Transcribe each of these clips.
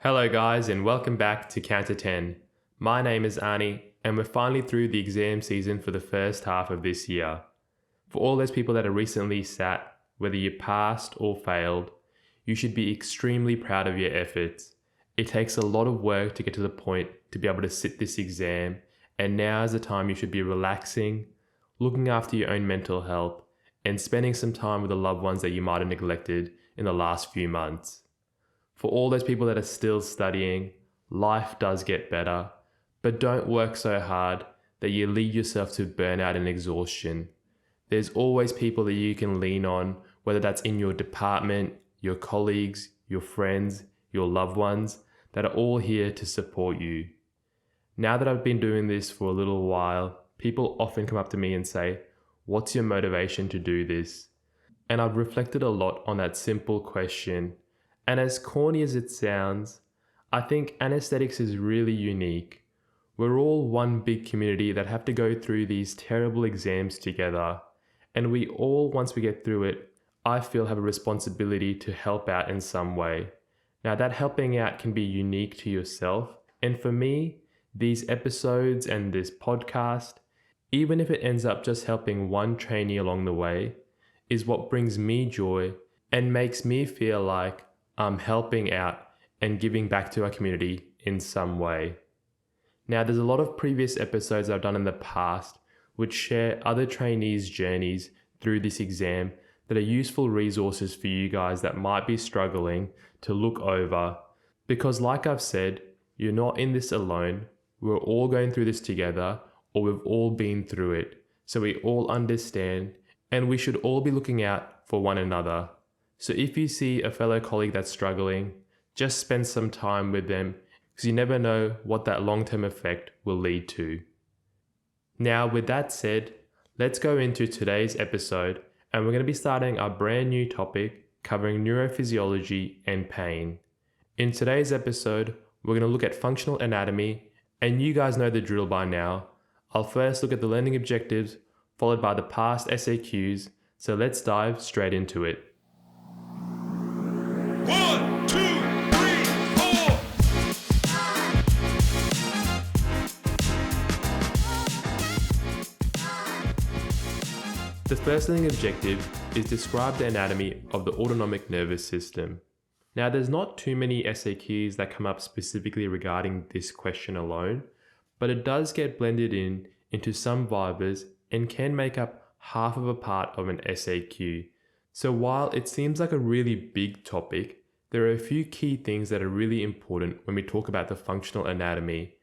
Hello guys and welcome back to Counter 10. My name is Ani and we're finally through the exam season for the first half of this year. For all those people that are recently sat, whether you passed or failed, you should be extremely proud of your efforts. It takes a lot of work to get to the point to be able to sit this exam, and now is the time you should be relaxing, looking after your own mental health, and spending some time with the loved ones that you might have neglected in the last few months. For all those people that are still studying, life does get better, but don't work so hard that you lead yourself to burnout and exhaustion. There's always people that you can lean on, whether that's in your department, your colleagues, your friends, your loved ones, that are all here to support you. Now that I've been doing this for a little while, people often come up to me and say, "What's your motivation to do this?" And I've reflected a lot on that simple question. And as corny as it sounds, I think anesthetics is really unique. We're all one big community that have to go through these terrible exams together. And we all, once we get through it, I feel have a responsibility to help out in some way. Now that helping out can be unique to yourself. And for me, these episodes and this podcast, even if it ends up just helping one trainee along the way, is what brings me joy and makes me feel like I'm helping out and giving back to our community in some way. Now, there's a lot of previous episodes I've done in the past which share other trainees' journeys through this exam that are useful resources for you guys that might be struggling to look over. Because like I've said, you're not in this alone. We're all going through this together, or we've all been through it. So we all understand, and we should all be looking out for one another. So if you see a fellow colleague that's struggling, just spend some time with them because you never know what that long-term effect will lead to. Now, with that said, let's go into today's episode, and we're going to be starting our brand new topic covering neurophysiology and pain. In today's episode, we're going to look at functional anatomy, and you guys know the drill by now. I'll first look at the learning objectives, followed by the past SAQs, so let's dive straight into it. 1, 2, 3, 4. The first learning objective is describe the anatomy of the autonomic nervous system. Now, there's not too many SAQs that come up specifically regarding this question alone, but it does get blended into some vibers and can make up half of a part of an SAQ. So while it seems like a really big topic, there are a few key things that are really important when we talk about the functional anatomy.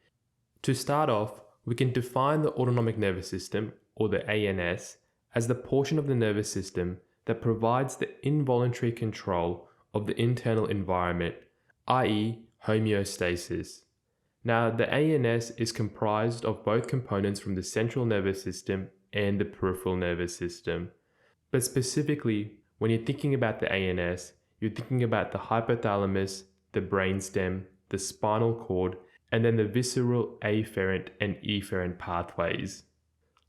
To start off, we can define the autonomic nervous system, or the ANS, as the portion of the nervous system that provides the involuntary control of the internal environment, i.e. homeostasis. Now, the ANS is comprised of both components from the central nervous system and the peripheral nervous system. But specifically, when you're thinking about the ANS, you're thinking about the hypothalamus, the brainstem, the spinal cord, and then the visceral afferent and efferent pathways.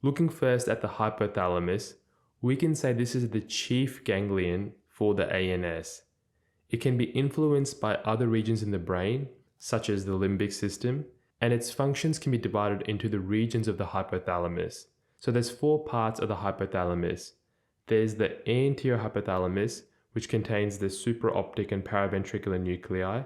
Looking first at the hypothalamus, we can say this is the chief ganglion for the ANS. It can be influenced by other regions in the brain, such as the limbic system, and its functions can be divided into the regions of the hypothalamus. So there's 4 parts of the hypothalamus. There's the anterior hypothalamus, which contains the supraoptic and paraventricular nuclei,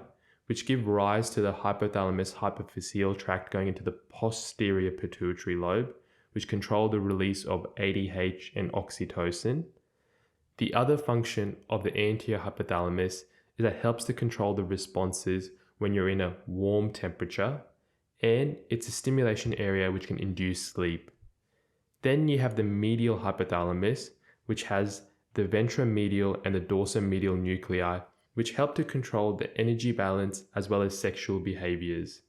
which give rise to the hypothalamus hypophyseal tract going into the posterior pituitary lobe, which control the release of ADH and oxytocin. The other function of the anterior hypothalamus is that it helps to control the responses when you're in a warm temperature, and it's a stimulation area which can induce sleep. Then you have the medial hypothalamus, which has the ventromedial and the dorsomedial nuclei, which help to control the energy balance as well as sexual behaviors.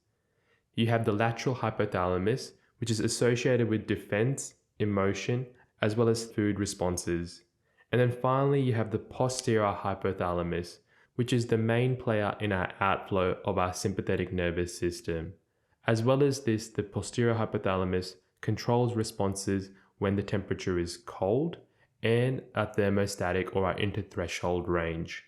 You have the lateral hypothalamus, which is associated with defense, emotion, as well as food responses. And then finally, you have the posterior hypothalamus, which is the main player in our outflow of our sympathetic nervous system. As well as this, the posterior hypothalamus controls responses when the temperature is cold and a thermostatic or our interthreshold range.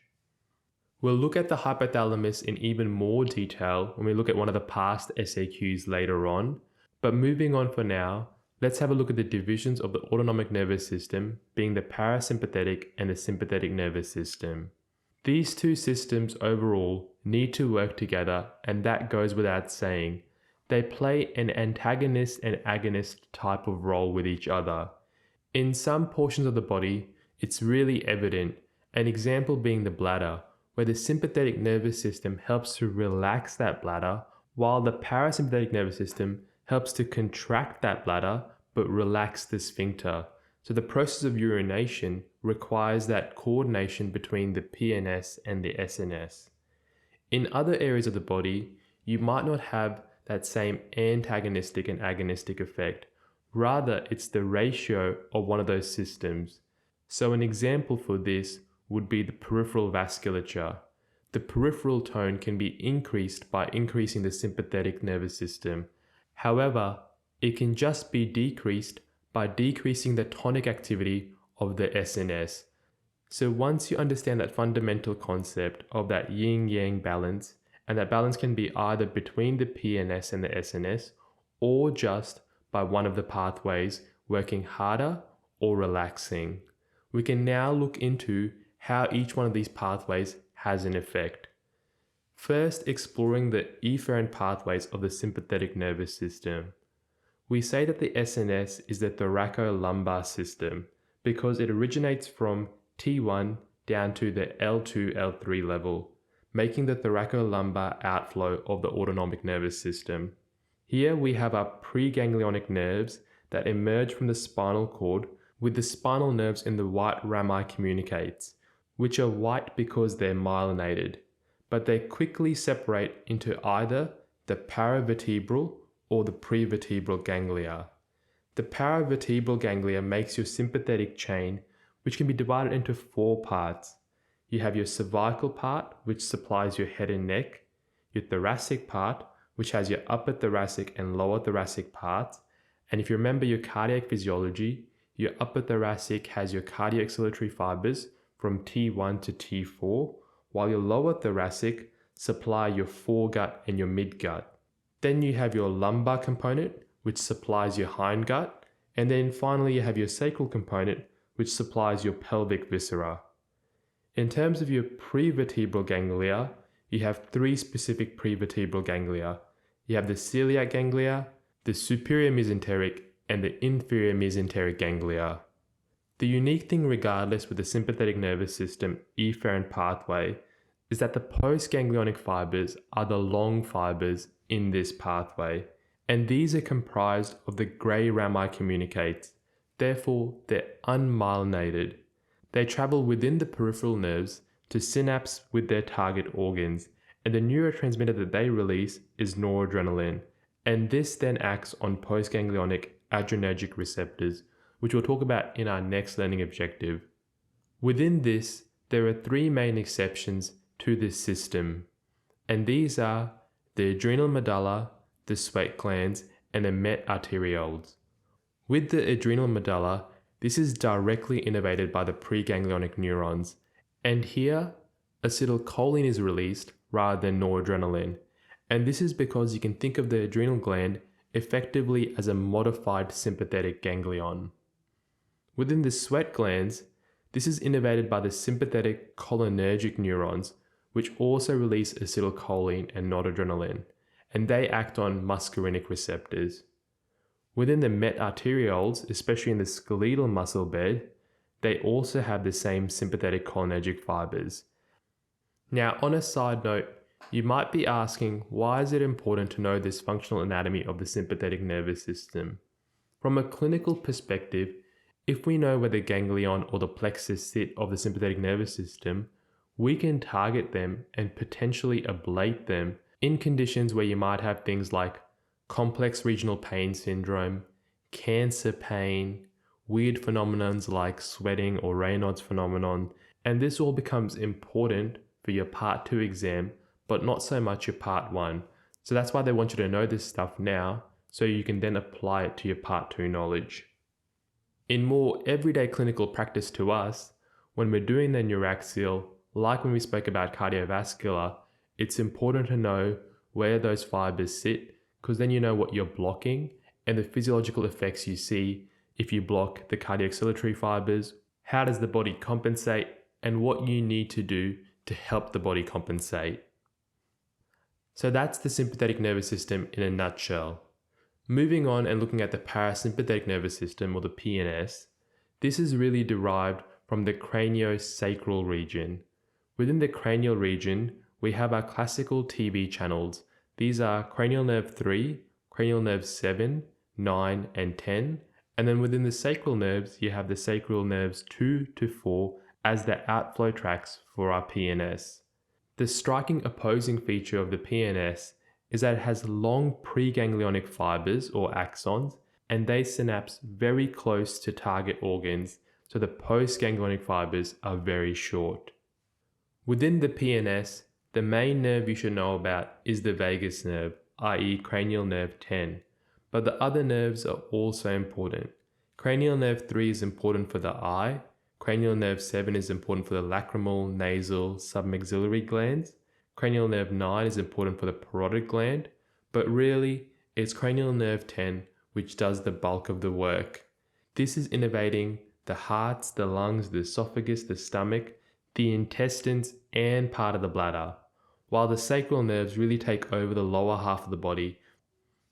We'll look at the hypothalamus in even more detail when we look at one of the past SAQs later on, but moving on for now, let's have a look at the divisions of the autonomic nervous system, being the parasympathetic and the sympathetic nervous system. These two systems overall need to work together, and that goes without saying. They play an antagonist and agonist type of role with each other. In some portions of the body, it's really evident, an example being the bladder, where the sympathetic nervous system helps to relax that bladder, while the parasympathetic nervous system helps to contract that bladder but relax the sphincter. So the process of urination requires that coordination between the PNS and the SNS. In other areas of the body, you might not have that same antagonistic and agonistic effect. Rather, it's the ratio of one of those systems. So an example for this would be the peripheral vasculature. The peripheral tone can be increased by increasing the sympathetic nervous system. However, it can just be decreased by decreasing the tonic activity of the SNS. So once you understand that fundamental concept of that yin-yang balance, and that balance can be either between the PNS and the SNS, or just by one of the pathways working harder or relaxing, we can now look into how each one of these pathways has an effect. First, exploring the efferent pathways of the sympathetic nervous system. We say that the SNS is the thoracolumbar system because it originates from T1 down to the L2, L3 level, making the thoracolumbar outflow of the autonomic nervous system. Here we have our preganglionic nerves that emerge from the spinal cord with the spinal nerves in the white rami communicates, which are white because they're myelinated, but they quickly separate into either the paravertebral or the prevertebral ganglia. The paravertebral ganglia makes your sympathetic chain, which can be divided into 4 parts. You have your cervical part, which supplies your head and neck, your thoracic part, which has your upper thoracic and lower thoracic parts, and if you remember your cardiac physiology, your upper thoracic has your cardiac fibers from T1 to T4, while your lower thoracic supply your foregut and your midgut. Then you have your lumbar component, which supplies your hindgut, and then finally you have your sacral component, which supplies your pelvic viscera. In terms of your prevertebral ganglia, you have 3 specific prevertebral ganglia. You have the celiac ganglia, the superior mesenteric, and the inferior mesenteric ganglia. The unique thing regardless with the sympathetic nervous system efferent pathway is that the postganglionic fibers are the long fibers in this pathway, and these are comprised of the grey rami communicates. Therefore, they're unmyelinated. They travel within the peripheral nerves to synapse with their target organs, and the neurotransmitter that they release is noradrenaline, and this then acts on postganglionic adrenergic receptors, which we'll talk about in our next learning objective. Within this, there are 3 main exceptions to this system, and these are the adrenal medulla, the sweat glands, and the met arterioles. With the adrenal medulla, this is directly innervated by the preganglionic neurons, and here acetylcholine is released rather than noradrenaline, and this is because you can think of the adrenal gland effectively as a modified sympathetic ganglion. Within the sweat glands, this is innervated by the sympathetic cholinergic neurons, which also release acetylcholine and noradrenaline, and they act on muscarinic receptors. Within the met arterioles, especially in the skeletal muscle bed, they also have the same sympathetic cholinergic fibers. Now, on a side note, you might be asking, why is it important to know this functional anatomy of the sympathetic nervous system? From a clinical perspective, if we know where the ganglion or the plexus sit of the sympathetic nervous system, we can target them and potentially ablate them in conditions where you might have things like complex regional pain syndrome, cancer pain, weird phenomenons like sweating or Raynaud's phenomenon, and this all becomes important for your Part 2 exam, but not so much your Part 1. So that's why they want you to know this stuff now, so you can then apply it to your Part 2 knowledge. In more everyday clinical practice to us, when we're doing the neuraxial, like when we spoke about cardiovascular, it's important to know where those fibers sit, because then you know what you're blocking and the physiological effects you see if you block the cardiac ciliary fibers, how does the body compensate, and what you need to do to help the body compensate. So that's the sympathetic nervous system in a nutshell. Moving on and looking at the parasympathetic nervous system, or the PNS, this is really derived from the craniosacral region. Within the cranial region, we have our classical TV channels. These are cranial nerve 3, cranial nerve 7, 9, and 10. And then within the sacral nerves, you have the sacral nerves 2 to 4 as the outflow tracts for our PNS. The striking opposing feature of the PNS is that it has long preganglionic fibers, or axons, and they synapse very close to target organs, so the postganglionic fibers are very short. Within the PNS, the main nerve you should know about is the vagus nerve, i.e. cranial nerve 10, but the other nerves are also important. Cranial nerve 3 is important for the eye, cranial nerve 7 is important for the lacrimal, nasal, submaxillary glands, cranial nerve 9 is important for the parotid gland, but really, it's cranial nerve 10 which does the bulk of the work. This is innervating the hearts, the lungs, the esophagus, the stomach, the intestines, and part of the bladder, while the sacral nerves really take over the lower half of the body.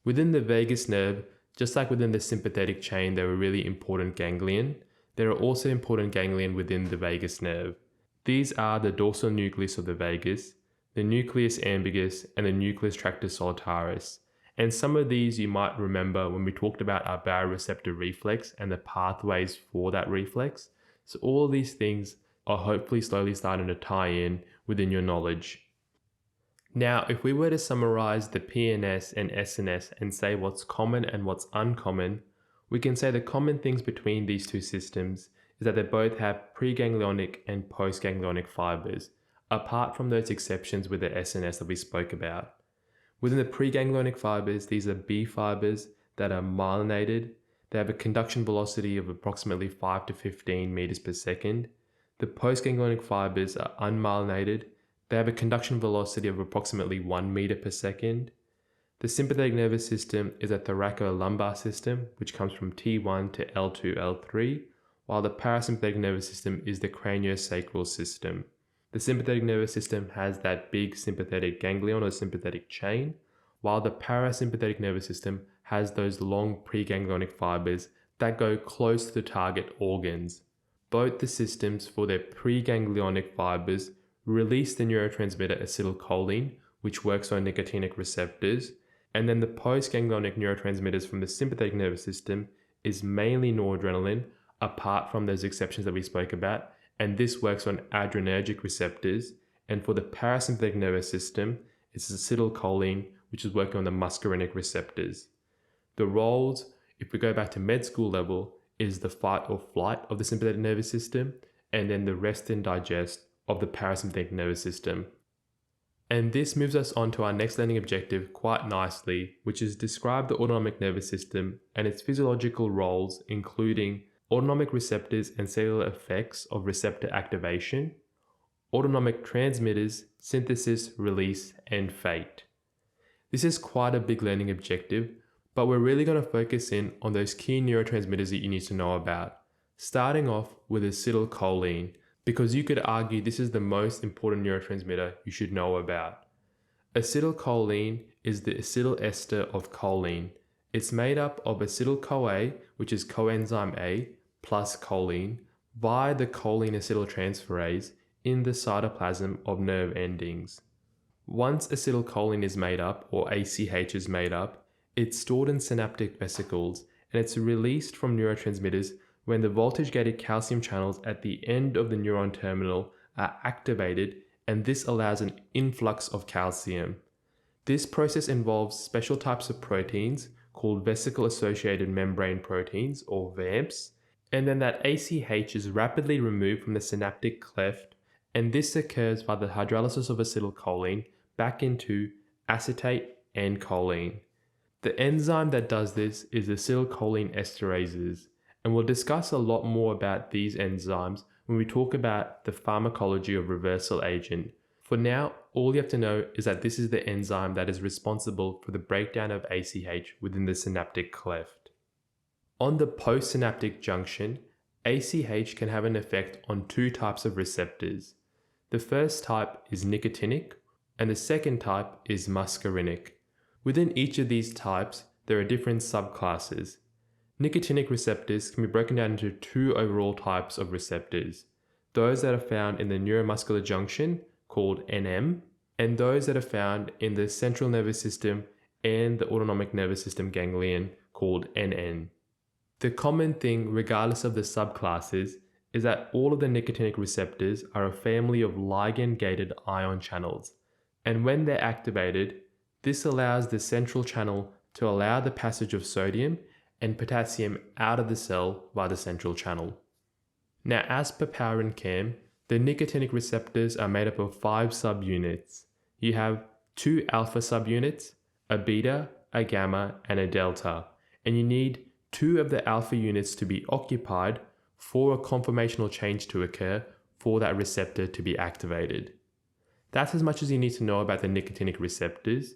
Within the vagus nerve, just like within the sympathetic chain, there are really important ganglion. There are also important ganglion within the vagus nerve. These are the dorsal nucleus of the vagus, the nucleus ambiguus, and the nucleus tractus solitaris. And some of these you might remember when we talked about our baroreceptor reflex and the pathways for that reflex. So all of these things are hopefully slowly starting to tie in within your knowledge. Now, if we were to summarize the PNS and SNS and say what's common and what's uncommon, we can say the common things between these two systems is that they both have preganglionic and postganglionic fibers, apart from those exceptions with the SNS that we spoke about. Within the preganglionic fibers, these are B fibers that are myelinated. They have a conduction velocity of approximately 5 to 15 meters per second. The postganglionic fibers are unmyelinated. They have a conduction velocity of approximately 1 meter per second. The sympathetic nervous system is a thoracolumbar system, which comes from T1 to L2, L3, while the parasympathetic nervous system is the craniosacral system. The sympathetic nervous system has that big sympathetic ganglion or sympathetic chain, while the parasympathetic nervous system has those long preganglionic fibers that go close to the target organs. Both the systems, for their preganglionic fibers, release the neurotransmitter acetylcholine, which works on nicotinic receptors, and then the postganglionic neurotransmitters from the sympathetic nervous system is mainly noradrenaline, apart from those exceptions that we spoke about, and this works on adrenergic receptors. And for the parasympathetic nervous system, it's acetylcholine, which is working on the muscarinic receptors. The roles, if we go back to med school level, is the fight or flight of the sympathetic nervous system, and then the rest and digest of the parasympathetic nervous system. And this moves us on to our next learning objective quite nicely, which is describe the autonomic nervous system and its physiological roles, including autonomic receptors and cellular effects of receptor activation, autonomic transmitters, synthesis, release, and fate. This is quite a big learning objective, but we're really going to focus in on those key neurotransmitters that you need to know about, starting off with acetylcholine, because you could argue this is the most important neurotransmitter you should know about. Acetylcholine is the acetyl ester of choline. It's made up of acetyl-CoA, which is coenzyme A, plus choline, via the choline acetyltransferase in the cytoplasm of nerve endings. Once acetylcholine is made up, or ACH is made up, it's stored in synaptic vesicles, and it's released from neurotransmitters when the voltage-gated calcium channels at the end of the neuron terminal are activated, and this allows an influx of calcium. This process involves special types of proteins called vesicle-associated membrane proteins, or VAMPs, and then that ACH is rapidly removed from the synaptic cleft, and this occurs by the hydrolysis of acetylcholine back into acetate and choline. The enzyme that does this is acetylcholine esterases, and we'll discuss a lot more about these enzymes when we talk about the pharmacology of reversal agent. For now, all you have to know is that this is the enzyme that is responsible for the breakdown of ACH within the synaptic cleft. On the postsynaptic junction, ACH can have an effect on two types of receptors. The first type is nicotinic, and the second type is muscarinic. Within each of these types, there are different subclasses. Nicotinic receptors can be broken down into two overall types of receptors. Those that are found in the neuromuscular junction, called NM, and those that are found in the central nervous system and the autonomic nervous system ganglion, called NN. The common thing, regardless of the subclasses, is that all of the nicotinic receptors are a family of ligand-gated ion channels, and when they're activated, this allows the central channel to allow the passage of sodium and potassium out of the cell via the central channel. Now, as per Power and Cam, the nicotinic receptors are made up of 5 subunits. You have 2 alpha subunits, a beta, a gamma, and a delta, and you need 2 of the alpha units to be occupied for a conformational change to occur for that receptor to be activated. That's as much as you need to know about the nicotinic receptors.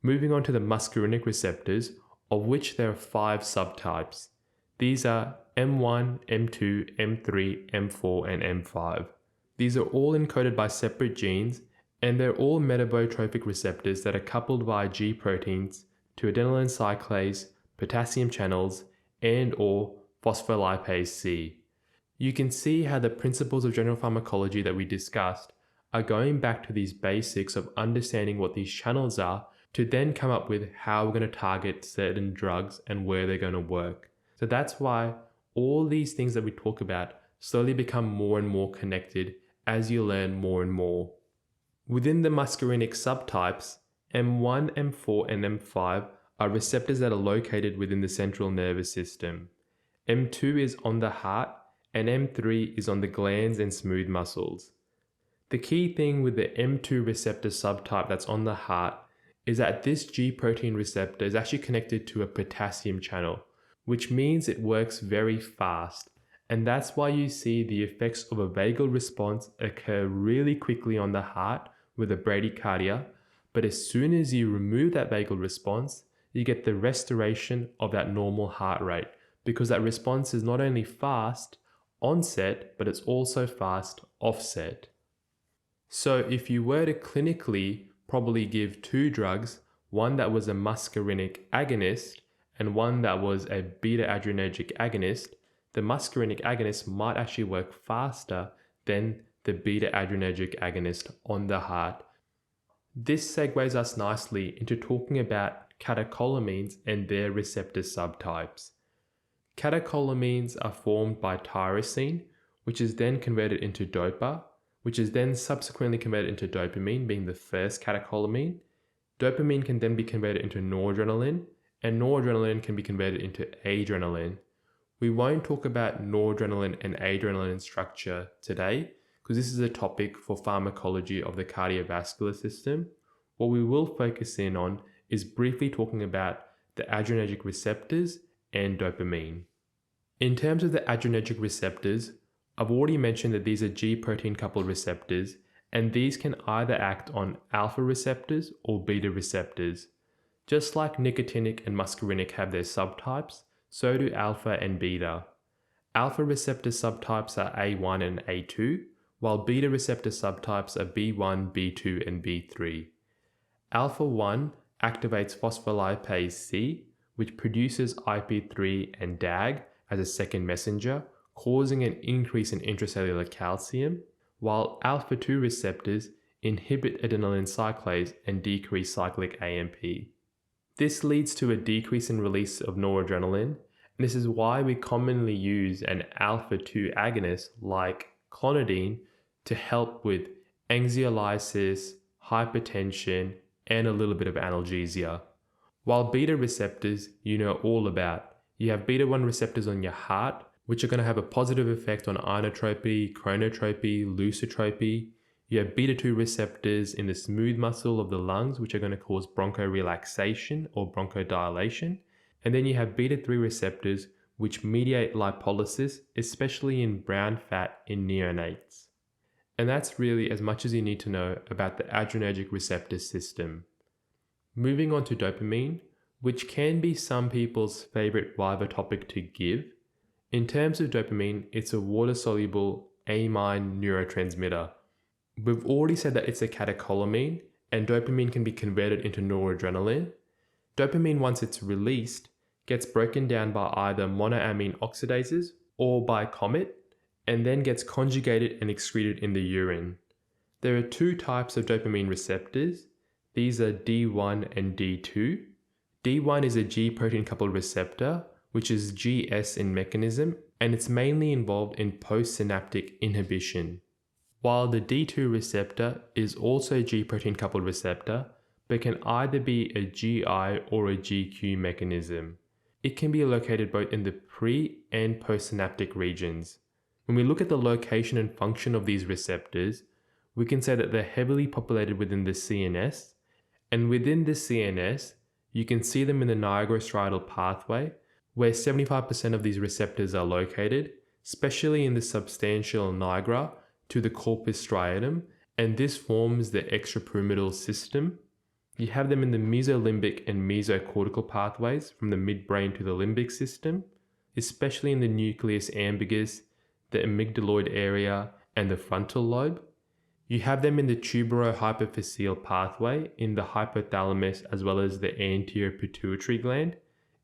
Moving on to the muscarinic receptors, of which there are 5 subtypes. These are M1, M2, M3, M4, and M5. These are all encoded by separate genes, and they're all metabotrophic receptors that are coupled via G proteins to adenylyl cyclase, potassium channels, and or phospholipase C. You can see how the principles of general pharmacology that we discussed are going back to these basics of understanding what these channels are to then come up with how we're going to target certain drugs and where they're going to work. So that's why all these things that we talk about slowly become more and more connected as you learn more and more. Within the muscarinic subtypes, M1, M4, and M5 are receptors that are located within the central nervous system. M2 is on the heart, and M3 is on the glands and smooth muscles. The key thing with the M2 receptor subtype that's on the heart is that this G protein receptor is actually connected to a potassium channel, which means it works very fast. And that's why you see the effects of a vagal response occur really quickly on the heart with a bradycardia, but as soon as you remove that vagal response, you get the restoration of that normal heart rate, because that response is not only fast onset, but it's also fast offset. So if you were to clinically probably give 2 drugs, one that was a muscarinic agonist and one that was a beta-adrenergic agonist, the muscarinic agonist might actually work faster than the beta-adrenergic agonist on the heart. This segues us nicely into talking about catecholamines and their receptor subtypes. Catecholamines are formed by tyrosine, which is then converted into dopa, which is then subsequently converted into dopamine, being the first catecholamine. Dopamine can then be converted into noradrenaline, and noradrenaline can be converted into adrenaline. We won't talk about noradrenaline and adrenaline structure today, because this is a topic for pharmacology of the cardiovascular system. What we will focus in on is briefly talking about the adrenergic receptors and dopamine. In terms of the adrenergic receptors, I've already mentioned that these are G protein coupled receptors, and these can either act on alpha receptors or beta receptors. Just like nicotinic and muscarinic have their subtypes, so do alpha and beta. Alpha receptor subtypes are A1 and A2, while beta receptor subtypes are B1, B2, and B3. Alpha 1 activates phospholipase C, which produces IP3 and DAG as a second messenger, causing an increase in intracellular calcium, while alpha 2 receptors inhibit adenylyl cyclase and decrease cyclic AMP. This leads to a decrease in release of noradrenaline, and this is why we commonly use an alpha 2 agonist like clonidine to help with anxiolysis, hypertension, and a little bit of analgesia. While beta receptors you know all about. You have beta 1 receptors on your heart, which are going to have a positive effect on inotropy, chronotropy, lusotropy. You have beta 2 receptors in the smooth muscle of the lungs, which are going to cause bronchorelaxation or bronchodilation. And then you have beta 3 receptors, which mediate lipolysis, especially in brown fat in neonates. And that's really as much as you need to know about the adrenergic receptor system. Moving on to dopamine, which can be some people's favorite Viva topic to give. In terms of dopamine, it's a water-soluble amine neurotransmitter. We've already said that it's a catecholamine, and dopamine can be converted into noradrenaline. Dopamine, once it's released, gets broken down by either monoamine oxidases or by COMET, and then gets conjugated and excreted in the urine. There are two types of dopamine receptors. These are D1 and D2. D1 is a G protein-coupled receptor, which is GS in mechanism, and it's mainly involved in postsynaptic inhibition. While the D2 receptor is also a G protein-coupled receptor, but can either be a GI or a GQ mechanism. It can be located both in the pre- and postsynaptic regions. When we look at the location and function of these receptors, we can say that they're heavily populated within the CNS, and within the CNS, you can see them in the nigrostriatal pathway, where 75% of these receptors are located, especially in the substantial nigra to the corpus striatum, and this forms the extrapyramidal system. You have them in the mesolimbic and mesocortical pathways from the midbrain to the limbic system, especially in the nucleus ambiguous, the amygdaloid area, and the frontal lobe. You have them in the tuberohypophyseal pathway in the hypothalamus as well as the anterior pituitary gland,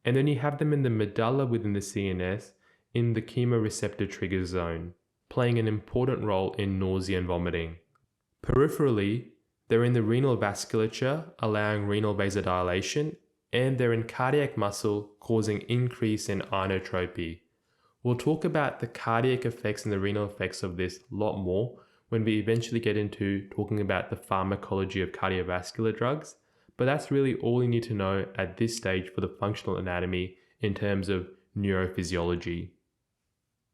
and then you have them in the medulla within the CNS in the chemoreceptor trigger zone, playing an important role in nausea and vomiting. Peripherally, they're in the renal vasculature, allowing renal vasodilation, and they're in cardiac muscle, causing increase in inotropy. We'll talk about the cardiac effects and the renal effects of this a lot more when we eventually get into talking about the pharmacology of cardiovascular drugs, but that's really all you need to know at this stage for the functional anatomy in terms of neurophysiology.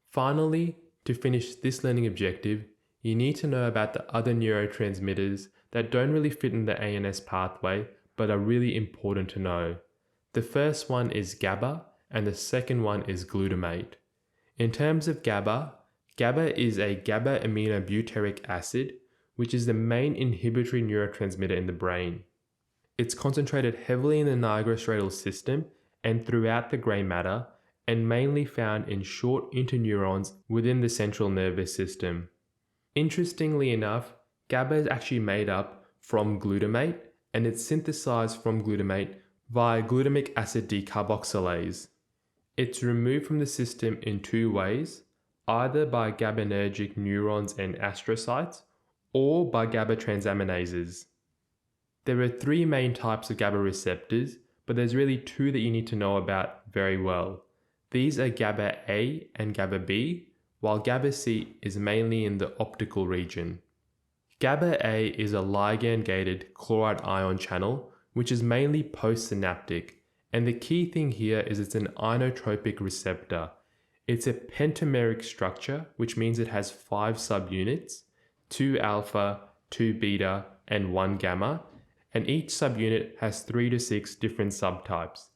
Finally, to finish this learning objective, you need to know about the other neurotransmitters that don't really fit in the ANS pathway but are really important to know. The first one is GABA and the second one is glutamate. In terms of GABA, GABA is a GABA aminobutyric acid, which is the main inhibitory neurotransmitter in the brain. It's concentrated heavily in the nigrostriatal system and throughout the grey matter, and mainly found in short interneurons within the central nervous system. Interestingly enough, GABA is actually made up from glutamate, and it's synthesized from glutamate via glutamic acid decarboxylase. It's removed from the system in two ways, either by GABAergic neurons and astrocytes, or by GABA transaminases. There are three main types of GABA receptors, but there's really two that you need to know about very well. These are GABA A and GABA B, while GABA C is mainly in the optical region. GABA A is a ligand-gated chloride ion channel, which is mainly postsynaptic, and the key thing here is it's an inotropic receptor. It's a pentameric structure, which means it has 5 subunits, 2 alpha, 2 beta, and 1 gamma, and each subunit has 3 to 6 different subtypes.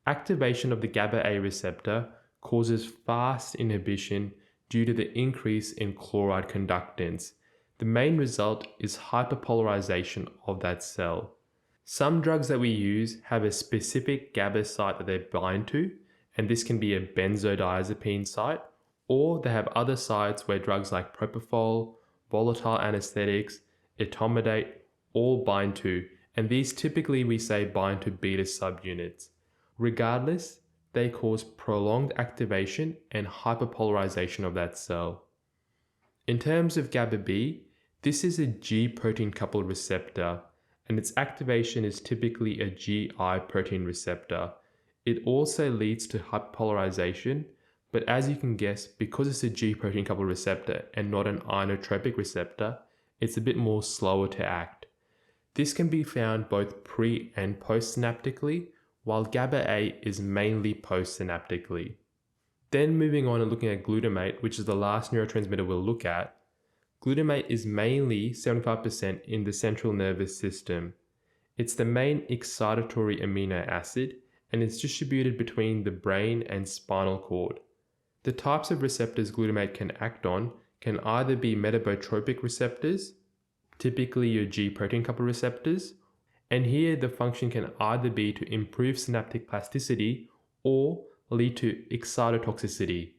Activation of the GABA A receptor causes fast inhibition due to the increase in chloride conductance. The main result is hyperpolarization of that cell. Some drugs that we use have a specific GABA site that they bind to, and this can be a benzodiazepine site, or they have other sites where drugs like propofol, volatile anesthetics, etomidate all bind to, and these typically we say bind to beta subunits. Regardless, they cause prolonged activation and hyperpolarization of that cell. In terms of GABA B, this is a G protein coupled receptor, and its activation is typically a GI protein receptor. It also leads to hyperpolarization, but as you can guess, because it's a G protein coupled receptor and not an inotropic receptor, it's a bit more slower to act. This can be found both pre- and postsynaptically, while GABA A is mainly postsynaptically. Then moving on and looking at glutamate, which is the last neurotransmitter we'll look at, glutamate is mainly 75% in the central nervous system. It's the main excitatory amino acid, and it's distributed between the brain and spinal cord. The types of receptors glutamate can act on can either be metabotropic receptors, typically your G protein coupled receptors, and here the function can either be to improve synaptic plasticity or lead to excitotoxicity.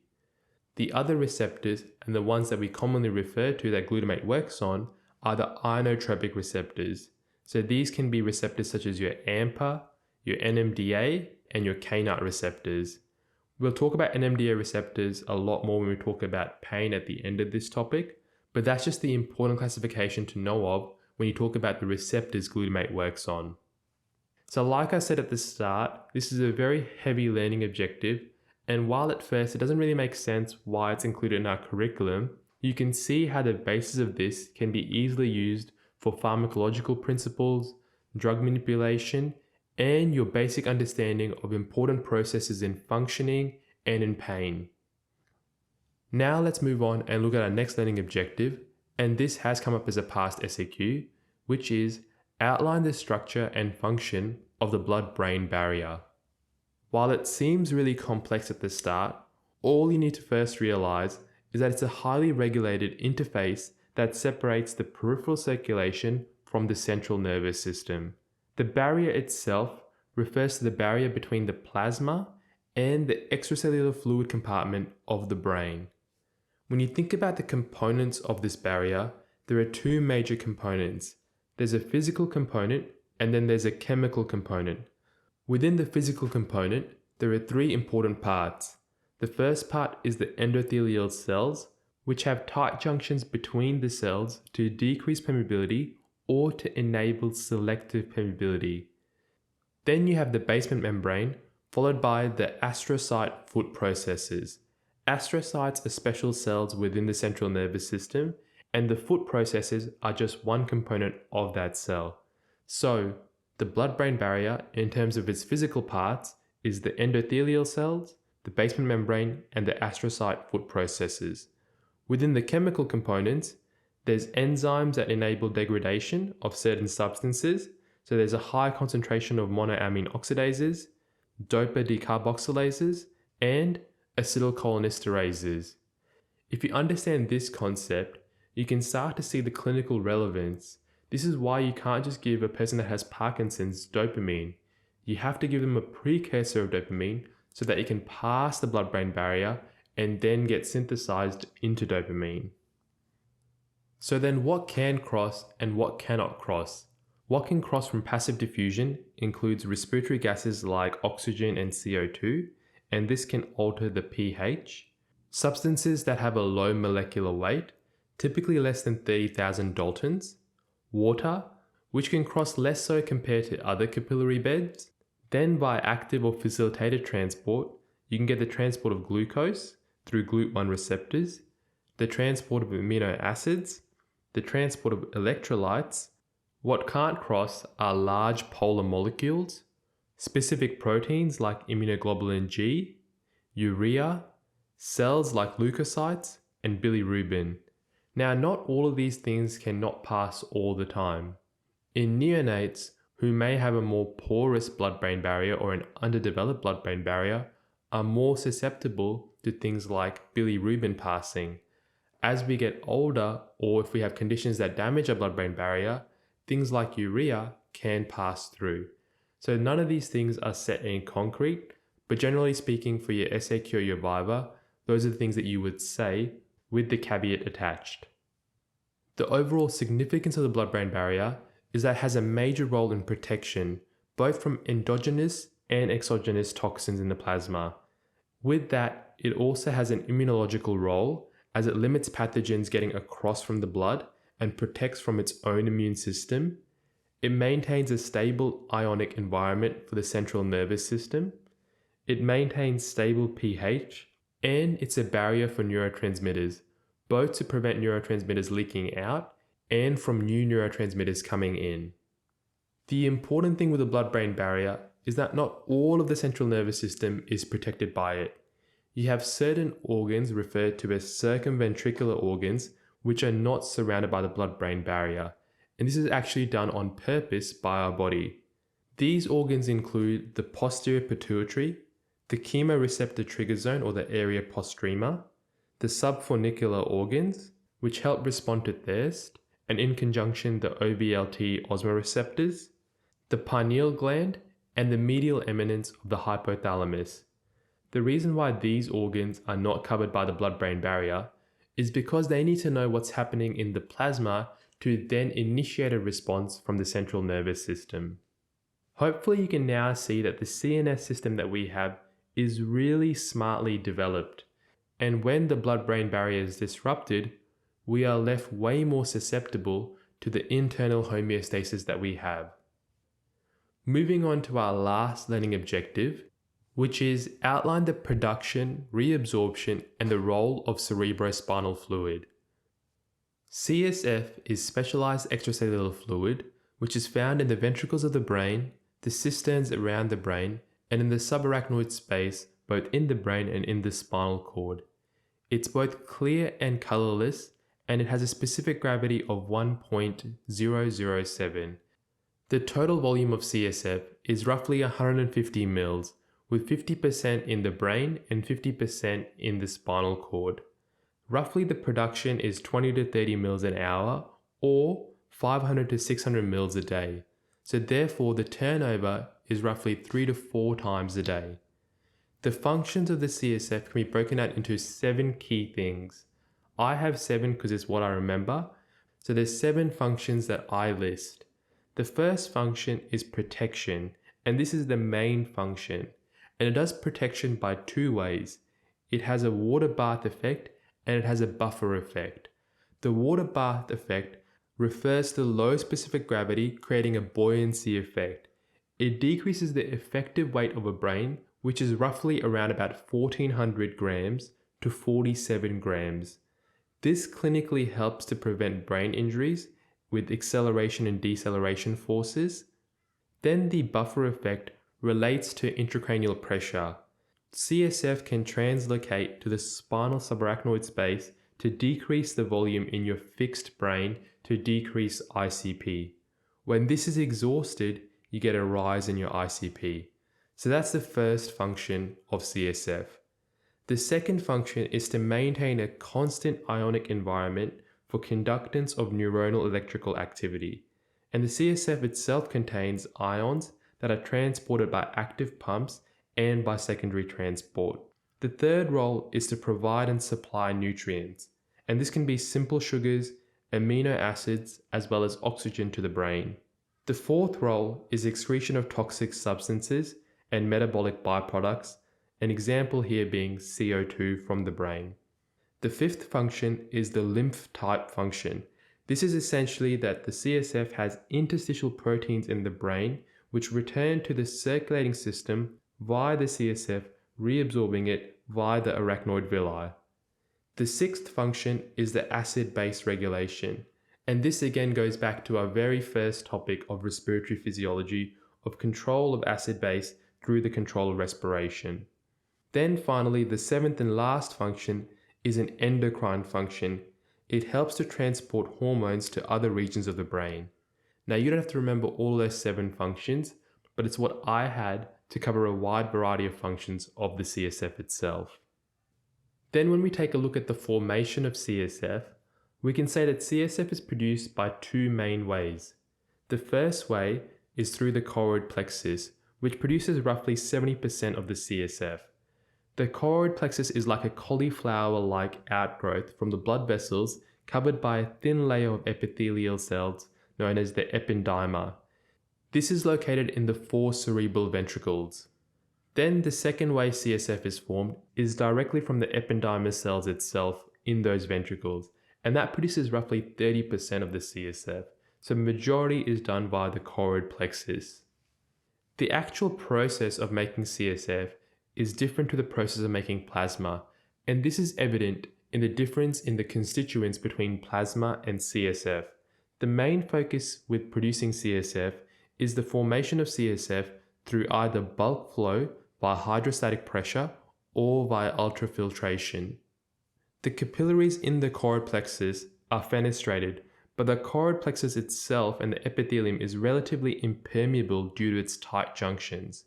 The other receptors, and the ones that we commonly refer to that glutamate works on, are the inotropic receptors. So these can be receptors such as your AMPA, your NMDA, and your K-nut receptors. We'll talk about NMDA receptors a lot more when we talk about pain at the end of this topic, but that's just the important classification to know of when you talk about the receptors glutamate works on. So like I said at the start, this is a very heavy learning objective, and while at first it doesn't really make sense why it's included in our curriculum, you can see how the basis of this can be easily used for pharmacological principles, drug manipulation, and your basic understanding of important processes in functioning and in pain. Now let's move on and look at our next learning objective, and this has come up as a past SAQ, which is outline the structure and function of the blood-brain barrier. While it seems really complex at the start, all you need to first realize is that it's a highly regulated interface that separates the peripheral circulation from the central nervous system. The barrier itself refers to the barrier between the plasma and the extracellular fluid compartment of the brain. When you think about the components of this barrier, there are two major components. There's a physical component and then there's a chemical component. Within the physical component, there are three important parts. The first part is the endothelial cells, which have tight junctions between the cells to decrease permeability or to enable selective permeability. Then you have the basement membrane, followed by the astrocyte foot processes. Astrocytes are special cells within the central nervous system, and the foot processes are just one component of that cell. So, the blood-brain barrier, in terms of its physical parts, is the endothelial cells, the basement membrane, and the astrocyte foot processes. Within the chemical components, there's enzymes that enable degradation of certain substances. So there's a high concentration of monoamine oxidases, dopa decarboxylases, and acetylcholinesterases. If you understand this concept, you can start to see the clinical relevance. This is why you can't just give a person that has Parkinson's dopamine. You have to give them a precursor of dopamine so that it can pass the blood-brain barrier and then get synthesized into dopamine. So then what can cross and what cannot cross? What can cross from passive diffusion includes respiratory gases like oxygen and CO2, and this can alter the pH. Substances that have a low molecular weight, typically less than 30,000 Daltons. Water, which can cross less so compared to other capillary beds. Then by active or facilitated transport, you can get the transport of glucose through GLUT1 receptors, the transport of amino acids, the transport of electrolytes. What can't cross are large polar molecules, specific proteins like immunoglobulin G, urea, cells like leukocytes, and bilirubin. Now, not all of these things cannot pass all the time. In neonates who may have a more porous blood-brain barrier or an underdeveloped blood-brain barrier are more susceptible to things like bilirubin passing. As we get older, or if we have conditions that damage our blood-brain barrier, things like urea can pass through. So none of these things are set in concrete, but generally speaking for your SAQ or your Viva, those are the things that you would say with the caveat attached. The overall significance of the blood-brain barrier is that it has a major role in protection, both from endogenous and exogenous toxins in the plasma. With that, it also has an immunological role as it limits pathogens getting across from the blood and protects from its own immune system. It maintains a stable ionic environment for the central nervous system. It maintains stable pH, and it's a barrier for neurotransmitters, both to prevent neurotransmitters leaking out and from new neurotransmitters coming in. The important thing with the blood-brain barrier is that not all of the central nervous system is protected by it. You have certain organs referred to as circumventricular organs which are not surrounded by the blood-brain barrier, and this is actually done on purpose by our body. These organs include the posterior pituitary, the chemoreceptor trigger zone or the area postrema, the subfornicular organs, which help respond to thirst, and in conjunction the OVLT osmoreceptors, the pineal gland, and the medial eminence of the hypothalamus. The reason why these organs are not covered by the blood-brain barrier is because they need to know what's happening in the plasma to then initiate a response from the central nervous system. Hopefully you can now see that the CNS system that we have is really smartly developed, and when the blood-brain barrier is disrupted, we are left way more susceptible to the internal homeostasis that we have. Moving on to our last learning objective, which is outline the production, reabsorption, and the role of cerebrospinal fluid. CSF is specialized extracellular fluid, which is found in the ventricles of the brain, the cisterns around the brain, and in the subarachnoid space, both in the brain and in the spinal cord. It's both clear and colorless, and it has a specific gravity of 1.007. The total volume of CSF is roughly 150 mils, with 50% in the brain and 50% in the spinal cord. Roughly the production is 20 to 30 mils an hour, or 500 to 600 mils a day. So therefore the turnover is roughly 3 to 4 times a day. The functions of the CSF can be broken out into 7 key things. I have 7 because it's what I remember. So there's 7 functions that I list. The first function is protection, and this is the main function. And it does protection by 2 ways. It has a water bath effect and it has a buffer effect. The water bath effect refers to low specific gravity, creating a buoyancy effect. It decreases the effective weight of a brain, which is roughly around about 1400 grams to 47 grams. This clinically helps to prevent brain injuries with acceleration and deceleration forces. Then the buffer effect relates to intracranial pressure. CSF can translocate to the spinal subarachnoid space to decrease the volume in your fixed brain to decrease ICP. When this is exhausted, you get a rise in your ICP. So that's the first function of CSF. The second function is to maintain a constant ionic environment for conductance of neuronal electrical activity. And the CSF itself contains ions that are transported by active pumps and by secondary transport. The third role is to provide and supply nutrients, and this can be simple sugars, amino acids, as well as oxygen to the brain. The fourth role is excretion of toxic substances and metabolic byproducts, an example here being CO2 from the brain. The fifth function is the lymph type function. This is essentially that the CSF has interstitial proteins in the brain which return to the circulating system via the CSF, reabsorbing it via the arachnoid villi. The sixth function is the acid-base regulation, and this again goes back to our very first topic of respiratory physiology of control of acid-base through the control of respiration. Then finally, the seventh and last function is an endocrine function. It helps to transport hormones to other regions of the brain. Now you don't have to remember all those 7 functions, but it's what I had to cover a wide variety of functions of the CSF itself. Then when we take a look at the formation of CSF, we can say that CSF is produced by 2 main ways. The first way is through the choroid plexus, which produces roughly 70% of the CSF. The choroid plexus is like a cauliflower-like outgrowth from the blood vessels covered by a thin layer of epithelial cells known as the ependyma. This is located in the 4 cerebral ventricles. Then the second way CSF is formed is directly from the ependymal cells itself in those ventricles, and that produces roughly 30% of the CSF, so the majority is done via the choroid plexus. The actual process of making CSF is different to the process of making plasma, and this is evident in the difference in the constituents between plasma and CSF. The main focus with producing CSF is the formation of CSF through either bulk flow via hydrostatic pressure or via ultrafiltration. The capillaries in the choroid plexus are fenestrated, but the choroid plexus itself and the epithelium is relatively impermeable due to its tight junctions.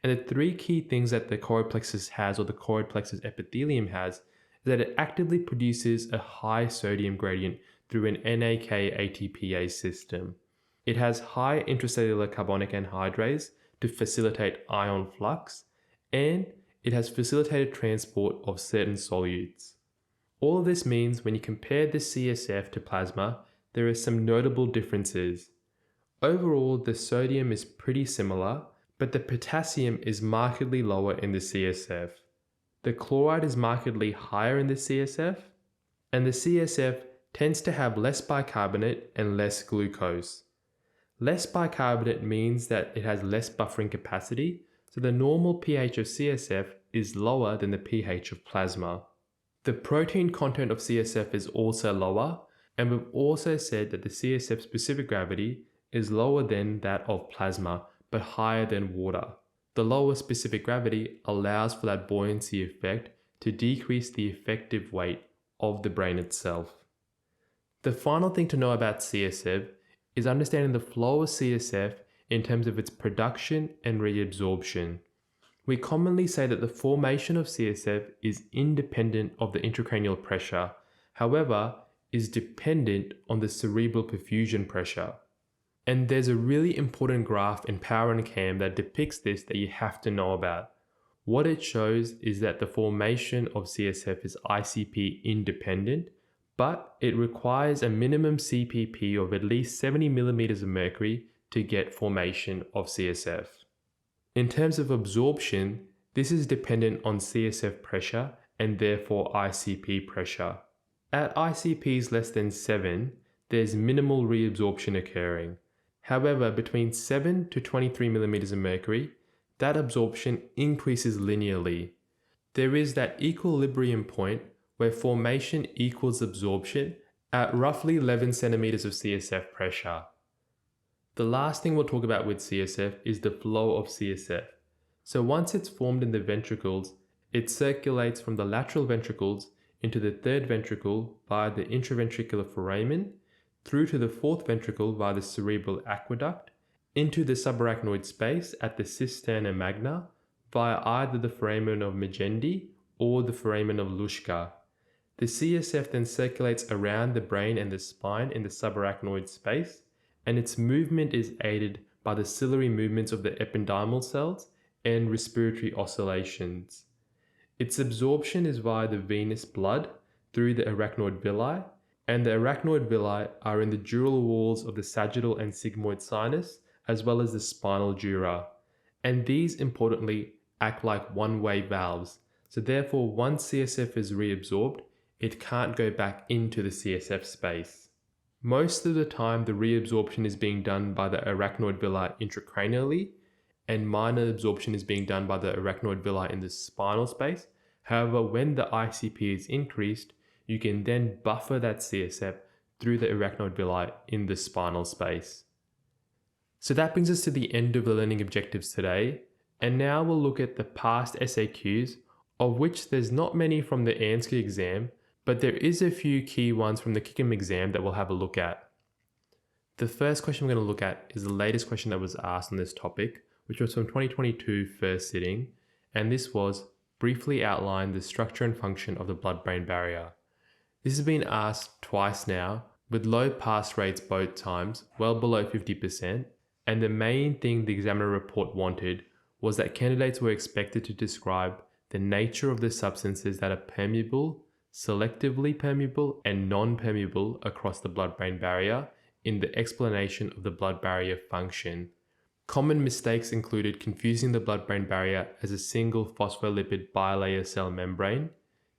And the three key things that the choroid plexus has, or the choroid plexus epithelium has, is that it actively produces a high sodium gradient through an NAK ATPase system. It has high intracellular carbonic anhydrase to facilitate ion flux, and it has facilitated transport of certain solutes. All of this means when you compare the CSF to plasma, there are some notable differences. Overall, the sodium is pretty similar, but the potassium is markedly lower in the CSF. The chloride is markedly higher in the CSF, and the CSF tends to have less bicarbonate and less glucose. Less bicarbonate means that it has less buffering capacity, so the normal pH of CSF is lower than the pH of plasma. The protein content of CSF is also lower, and we've also said that the CSF specific gravity is lower than that of plasma, but higher than water. The lower specific gravity allows for that buoyancy effect to decrease the effective weight of the brain itself. The final thing to know about CSF is understanding the flow of CSF in terms of its production and reabsorption. We commonly say that the formation of CSF is independent of the intracranial pressure, however, is dependent on the cerebral perfusion pressure. And there's a really important graph in Power and Cam that depicts this that you have to know about. What it shows is that the formation of CSF is ICP independent, but it requires a minimum CPP of at least 70 millimeters of mercury to get formation of CSF. In terms of absorption, this is dependent on CSF pressure and therefore ICP pressure. At ICPs less than 7, there's minimal reabsorption occurring. However, between 7 to 23 millimeters of mercury, that absorption increases linearly. There is that equilibrium point where formation equals absorption at roughly 11 centimeters of CSF pressure. The last thing we'll talk about with CSF is the flow of CSF. So once it's formed in the ventricles, it circulates from the lateral ventricles into the third ventricle via the intraventricular foramen, through to the fourth ventricle via the cerebral aqueduct, into the subarachnoid space at the cisterna magna via either the foramen of Magendie or the foramen of Luschka. The CSF then circulates around the brain and the spine in the subarachnoid space, and its movement is aided by the ciliary movements of the ependymal cells and respiratory oscillations. Its absorption is via the venous blood through the arachnoid villi, and the arachnoid villi are in the dural walls of the sagittal and sigmoid sinus, as well as the spinal dura. And these, importantly, act like one-way valves. So therefore, once CSF is reabsorbed, it can't go back into the CSF space. Most of the time, the reabsorption is being done by the arachnoid villi intracranially, and minor absorption is being done by the arachnoid villi in the spinal space. However, when the ICP is increased, you can then buffer that CSF through the arachnoid villi in the spinal space. So that brings us to the end of the learning objectives today, and now we'll look at the past SAQs, of which there's not many from the ANZCA exam, but there is a few key ones from the CICM exam that we'll have a look at. The first question we're going to look at is the latest question that was asked on this topic, which was from 2022 first sitting, and this was briefly outline the structure and function of the blood-brain barrier. This has been asked twice now, with low pass rates both times, well below 50%, and the main thing the examiner report wanted was that candidates were expected to describe the nature of the substances that are permeable, selectively permeable, and non-permeable across the blood-brain barrier in the explanation of the blood barrier function. Common mistakes included confusing the blood-brain barrier as a single phospholipid bilayer cell membrane,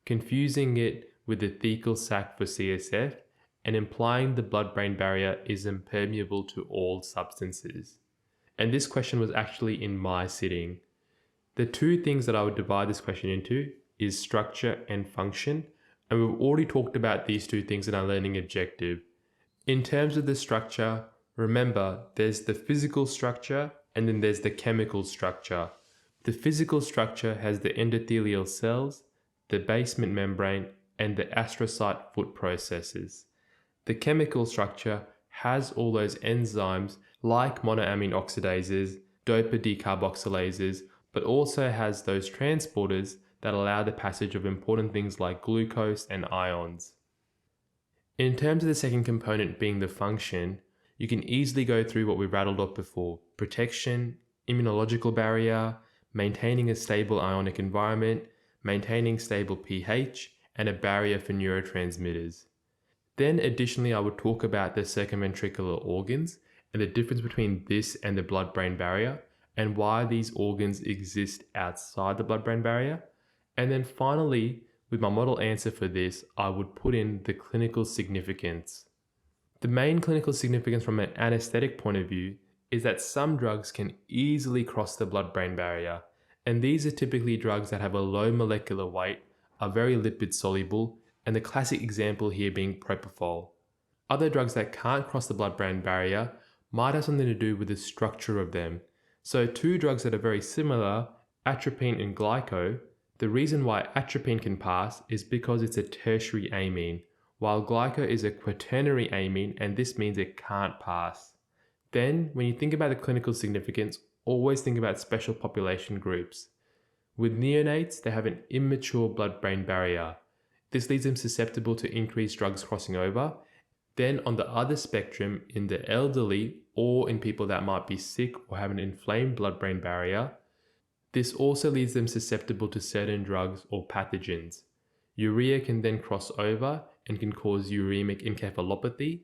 confusing it with the thecal sac for CSF, and implying the blood-brain barrier is impermeable to all substances. And this question was actually in my sitting. The two things that I would divide this question into is structure and function, and we've already talked about these two things in our learning objective. In terms of the structure, remember there's the physical structure and then there's the chemical structure. The physical structure has the endothelial cells, the basement membrane, and the astrocyte foot processes. The chemical structure has all those enzymes like monoamine oxidases, dopa decarboxylases, but also has those transporters that allow the passage of important things like glucose and ions. In terms of the second component being the function, you can easily go through what we rattled off before: protection, immunological barrier, maintaining a stable ionic environment, maintaining stable pH, and a barrier for neurotransmitters. Then additionally, I would talk about the circumventricular organs and the difference between this and the blood-brain barrier, and why these organs exist outside the blood-brain barrier. And then finally, with my model answer for this, I would put in the clinical significance. The main clinical significance from an anesthetic point of view is that some drugs can easily cross the blood-brain barrier, and these are typically drugs that have a low molecular weight, are very lipid soluble, and the classic example here being propofol. Other drugs that can't cross the blood-brain barrier might have something to do with the structure of them. So two drugs that are very similar, atropine and glyco, the reason why atropine can pass is because it's a tertiary amine, while glyco is a quaternary amine, and this means it can't pass. Then, when you think about the clinical significance, always think about special population groups. With neonates, they have an immature blood-brain barrier. This leaves them susceptible to increased drugs crossing over. Then on the other spectrum, in the elderly or in people that might be sick or have an inflamed blood-brain barrier, this also leaves them susceptible to certain drugs or pathogens. Urea can then cross over and can cause uremic encephalopathy.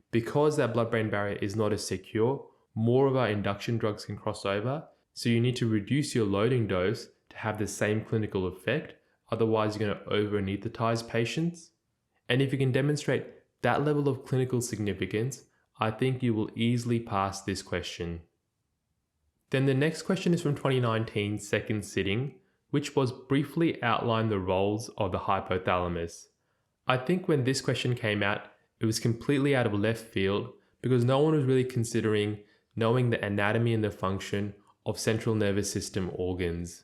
Because that blood-brain barrier is not as secure, more of our induction drugs can cross over, so you need to reduce your loading dose to have the same clinical effect, otherwise you're going to over-anesthetize patients. And if you can demonstrate that level of clinical significance, I think you will easily pass this question. Then the next question is from 2019's second sitting, which was briefly outline the roles of the hypothalamus. I think when this question came out, it was completely out of left field because no one was really considering knowing the anatomy and the function of central nervous system organs.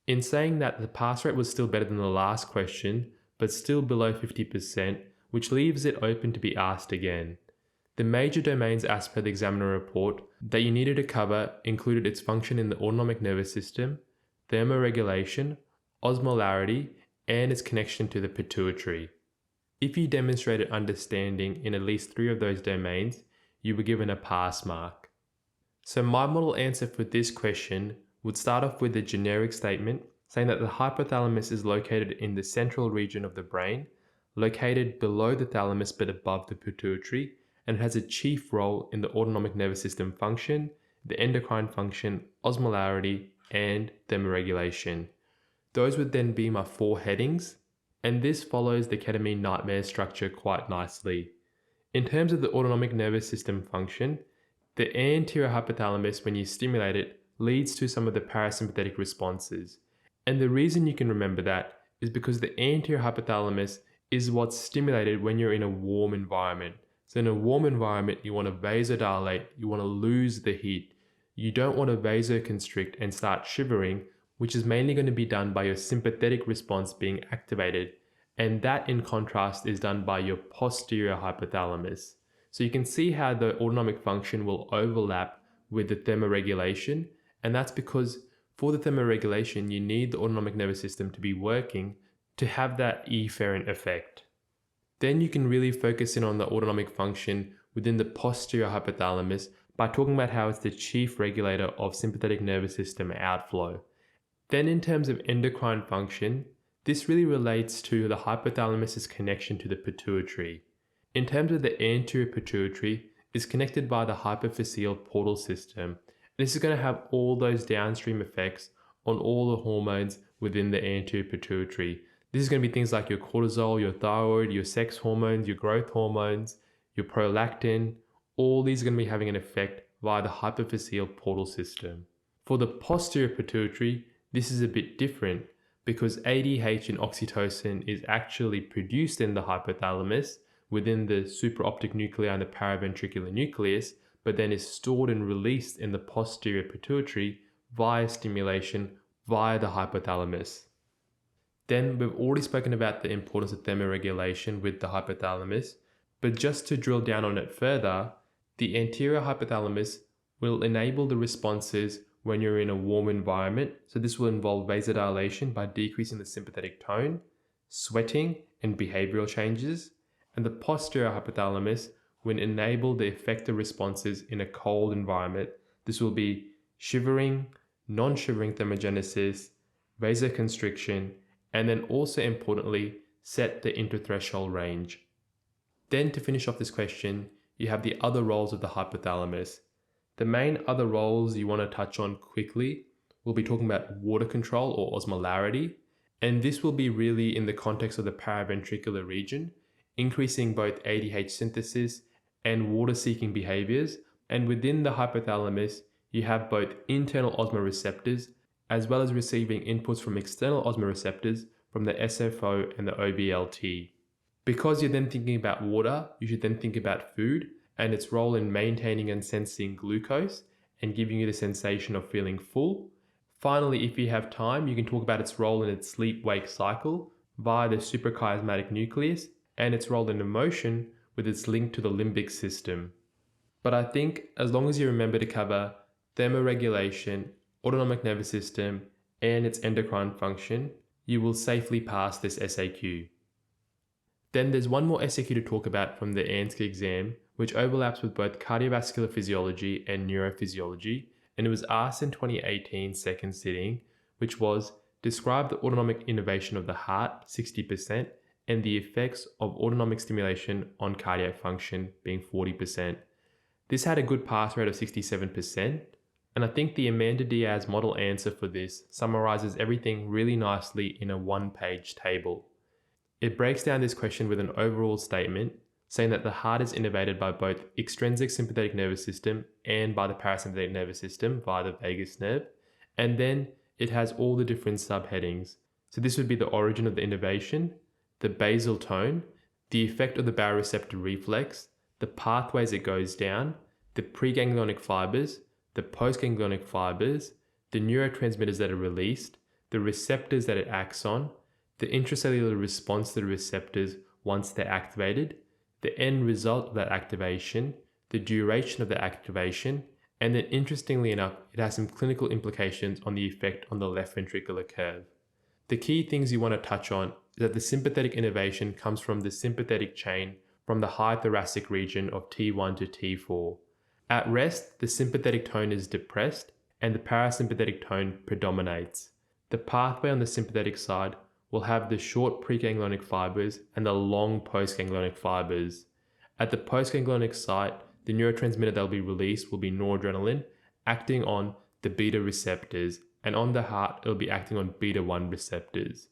In saying that, the pass rate was still better than the last question, but still below 50%, which leaves it open to be asked again. The major domains as per the examiner report that you needed to cover included its function in the autonomic nervous system, thermoregulation, osmolarity, and its connection to the pituitary. If you demonstrated understanding in at least 3 of those domains, you were given a pass mark. So my model answer for this question would start off with a generic statement saying that the hypothalamus is located in the central region of the brain, located below the thalamus but above the pituitary, and it has a chief role in the autonomic nervous system function, the endocrine function, osmolarity, and thermoregulation. Those would then be my 4 headings, and this follows the ketamine nightmare structure quite nicely. In terms of the autonomic nervous system function, the anterior hypothalamus, when you stimulate it, leads to some of the parasympathetic responses. And the reason you can remember that is because the anterior hypothalamus is what's stimulated when you're in a warm environment. So in a warm environment, you want to vasodilate, you want to lose the heat. You don't want to vasoconstrict and start shivering, which is mainly going to be done by your sympathetic response being activated. And that, in contrast, is done by your posterior hypothalamus. So you can see how the autonomic function will overlap with the thermoregulation. And that's because for the thermoregulation, you need the autonomic nervous system to be working to have that efferent effect. Then you can really focus in on the autonomic function within the posterior hypothalamus by talking about how it's the chief regulator of sympathetic nervous system outflow. Then in terms of endocrine function, this really relates to the hypothalamus's connection to the pituitary. In terms of the anterior pituitary, it's connected by the hypophyseal portal system. This is going to have all those downstream effects on all the hormones within the anterior pituitary. This is going to be things like your cortisol, your thyroid, your sex hormones, your growth hormones, your prolactin. All these are going to be having an effect via the hypophyseal portal system. For the posterior pituitary, this is a bit different because ADH and oxytocin is actually produced in the hypothalamus within the supraoptic nuclei and the paraventricular nucleus, but then is stored and released in the posterior pituitary via stimulation via the hypothalamus. Then we've already spoken about the importance of thermoregulation with the hypothalamus, But just to drill down on it further, the anterior hypothalamus will enable the responses when you're in a warm environment. So this will involve vasodilation by decreasing the sympathetic tone, sweating, and behavioral changes. And the posterior hypothalamus will enable the effector responses in a cold environment. This will be shivering, non-shivering thermogenesis, vasoconstriction, and then also importantly, set the interthreshold range. Then to finish off this question, you have the other roles of the hypothalamus. The main other roles you want to touch on quickly, we'll be talking about water control or osmolarity, and this will be really in the context of the paraventricular region, increasing both ADH synthesis and water-seeking behaviors. And within the hypothalamus, you have both internal osmoreceptors as well as receiving inputs from external osmoreceptors from the SFO and the OBLT. Because you're then thinking about water, you should then think about food and its role in maintaining and sensing glucose and giving you the sensation of feeling full. Finally, if you have time, you can talk about its role in its sleep-wake cycle via the suprachiasmatic nucleus and its role in emotion with its link to the limbic system. But I think as long as you remember to cover thermoregulation, autonomic nervous system, and its endocrine function, you will safely pass this SAQ. Then there's one more SAQ to talk about from the ANZCA exam, which overlaps with both cardiovascular physiology and neurophysiology, and it was asked in 2018 second sitting, which was describe the autonomic innervation of the heart, 60%, and the effects of autonomic stimulation on cardiac function, being 40%. This had a good pass rate of 67%, and I think the Amanda Diaz model answer for this summarizes everything really nicely in a one-page table. It breaks down this question with an overall statement saying that the heart is innervated by both extrinsic sympathetic nervous system and by the parasympathetic nervous system via the vagus nerve, and then it has all the different subheadings. So this would be the origin of the innervation, the basal tone, the effect of the baroreceptor reflex, the pathways it goes down, the preganglionic fibers, the postganglionic fibers, the neurotransmitters that are released, the receptors that it acts on, the intracellular response to the receptors once they're activated, the end result of that activation, the duration of the activation, and then interestingly enough, it has some clinical implications on the effect on the left ventricular curve. The key things you want to touch on is that the sympathetic innervation comes from the sympathetic chain from the high thoracic region of T1 to T4. At rest, the sympathetic tone is depressed and the parasympathetic tone predominates. The pathway on the sympathetic side will have the short preganglionic fibers and the long postganglionic fibers. At the postganglionic site, the neurotransmitter that will be released will be noradrenaline, acting on the beta receptors, and on the heart, it will be acting on beta 1 receptors.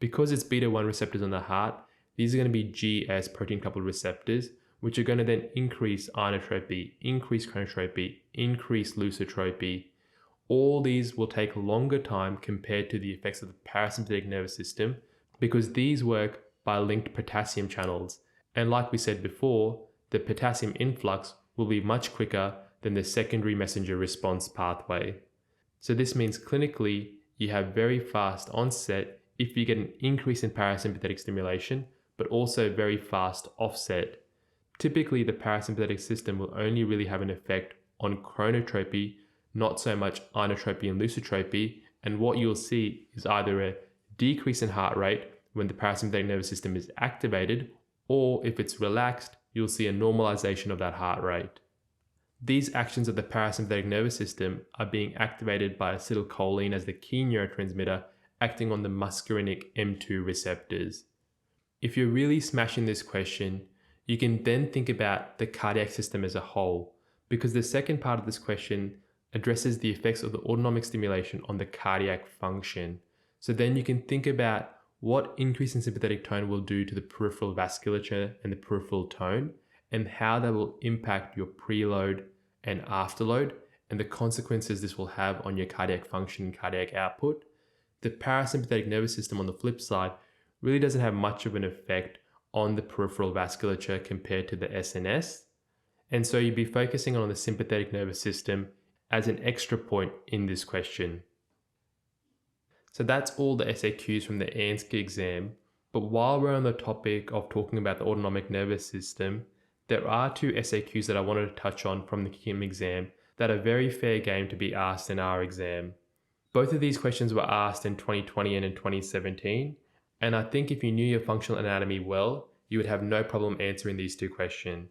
Because it's beta 1 receptors on the heart, these are going to be GS protein coupled receptors, which are going to then increase inotropy, increase chronotropy, increase lusotropy. All these will take a longer time compared to the effects of the parasympathetic nervous system because these work by linked potassium channels. And like we said before, the potassium influx will be much quicker than the secondary messenger response pathway. So this means clinically, you have very fast onset if you get an increase in parasympathetic stimulation, but also very fast offset. Typically, the parasympathetic system will only really have an effect on chronotropy, not so much inotropy and lusotropy, and what you'll see is either a decrease in heart rate when the parasympathetic nervous system is activated, or if it's relaxed, you'll see a normalization of that heart rate. These actions of the parasympathetic nervous system are being activated by acetylcholine as the key neurotransmitter acting on the muscarinic M2 receptors. If you're really smashing this question, you can then think about the cardiac system as a whole, because the second part of this question addresses the effects of the autonomic stimulation on the cardiac function. So then you can think about what increase in sympathetic tone will do to the peripheral vasculature and the peripheral tone, and how that will impact your preload and afterload, and the consequences this will have on your cardiac function and cardiac output. The parasympathetic nervous system on the flip side really doesn't have much of an effect on the peripheral vasculature compared to the SNS. And so you'd be focusing on the sympathetic nervous system as an extra point in this question. So that's all the SAQs from the ANZCA exam. But while we're on the topic of talking about the autonomic nervous system, there are two SAQs that I wanted to touch on from the CICM exam that are very fair game to be asked in our exam. Both of these questions were asked in 2020 and in 2017, and I think if you knew your functional anatomy well, you would have no problem answering these two questions.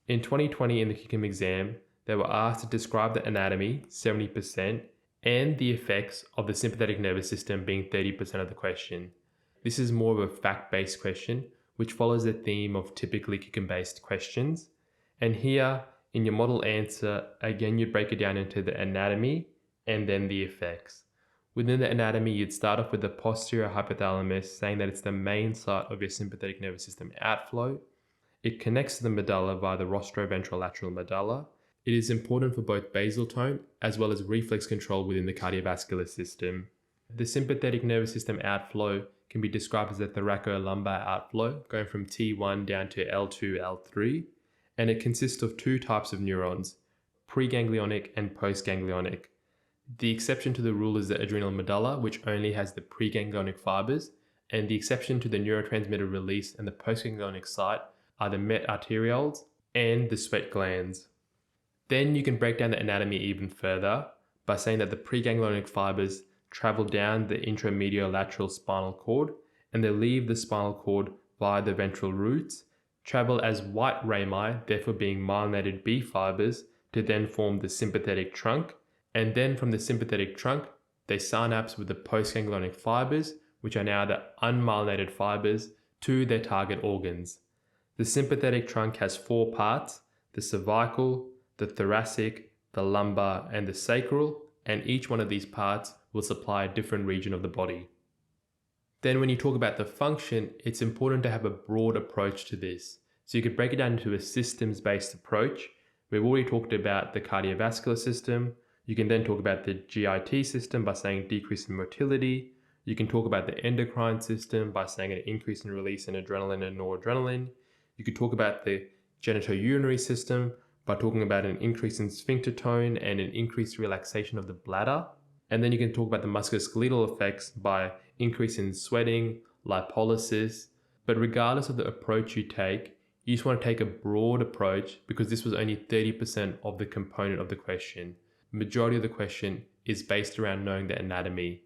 In 2020 in the CICM exam, they were asked to describe the anatomy, 70%, and the effects of the sympathetic nervous system being 30% of the question. This is more of a fact-based question, which follows the theme of typically CICM-based questions. And here, in your model answer, again, you'd break it down into the anatomy and then the effects. Within the anatomy, you'd start off with the posterior hypothalamus, saying that it's the main site of your sympathetic nervous system outflow. It connects to the medulla via the rostroventrolateral medulla. It is important for both basal tone as well as reflex control within the cardiovascular system. The sympathetic nervous system outflow can be described as a thoracolumbar outflow, going from T1 down to L2, L3, and it consists of two types of neurons, preganglionic and postganglionic. The exception to the rule is the adrenal medulla, which only has the preganglionic fibers, and the exception to the neurotransmitter release and the postganglionic site are the met arterioles and the sweat glands. Then you can break down the anatomy even further by saying that the preganglionic fibers travel down the intromediolateral spinal cord and they leave the spinal cord via the ventral roots, travel as white rami, therefore being myelinated B fibers, to then form the sympathetic trunk, and then from the sympathetic trunk they synapse with the postganglionic fibers, which are now the unmyelinated fibers, to their target organs. The sympathetic trunk has four parts: the cervical, the thoracic, the lumbar, and the sacral, and each one of these parts will supply a different region of the body. Then when you talk about the function, it's important to have a broad approach to this. So you could break it down into a systems-based approach. We've already talked about the cardiovascular system. You can then talk about the GIT system by saying decrease in motility. You can talk about the endocrine system by saying an increase in release in adrenaline and noradrenaline. You could talk about the genitourinary system by talking about an increase in sphincter tone and an increased relaxation of the bladder. And then you can talk about the musculoskeletal effects by increase in sweating, lipolysis. But regardless of the approach you take, you just want to take a broad approach because this was only 30% of the component of the question. The majority of the question is based around knowing the anatomy.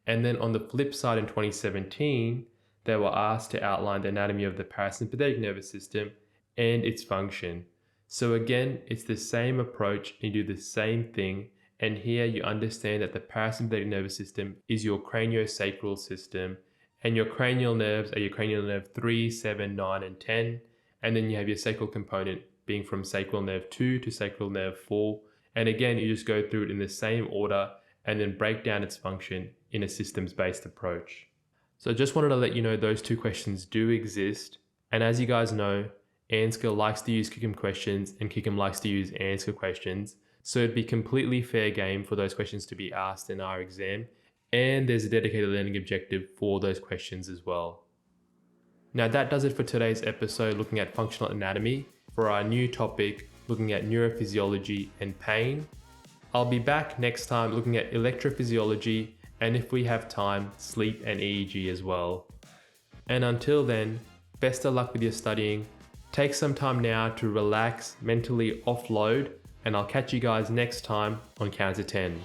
And then on the flip side in 2017, they were asked to outline the anatomy of the parasympathetic nervous system and its function. So again, it's the same approach, you do the same thing, and here you understand that the parasympathetic nervous system is your craniosacral system, and your cranial nerves are your cranial nerve 3, 7, 9, and 10, and then you have your sacral component being from sacral nerve 2 to sacral nerve 4, and again, you just go through it in the same order and then break down its function in a systems-based approach. So I just wanted to let you know those two questions do exist, and as you guys know, ANZCA likes to use CICM questions and CICM likes to use ANZCA questions. So it'd be completely fair game for those questions to be asked in our exam. And there's a dedicated learning objective for those questions as well. Now that does it for today's episode looking at functional anatomy for our new topic looking at neurophysiology and pain. I'll be back next time looking at electrophysiology and if we have time, sleep and EEG as well. And until then, best of luck with your studying. Take some time now to relax, mentally offload, and I'll catch you guys next time on Count to 10.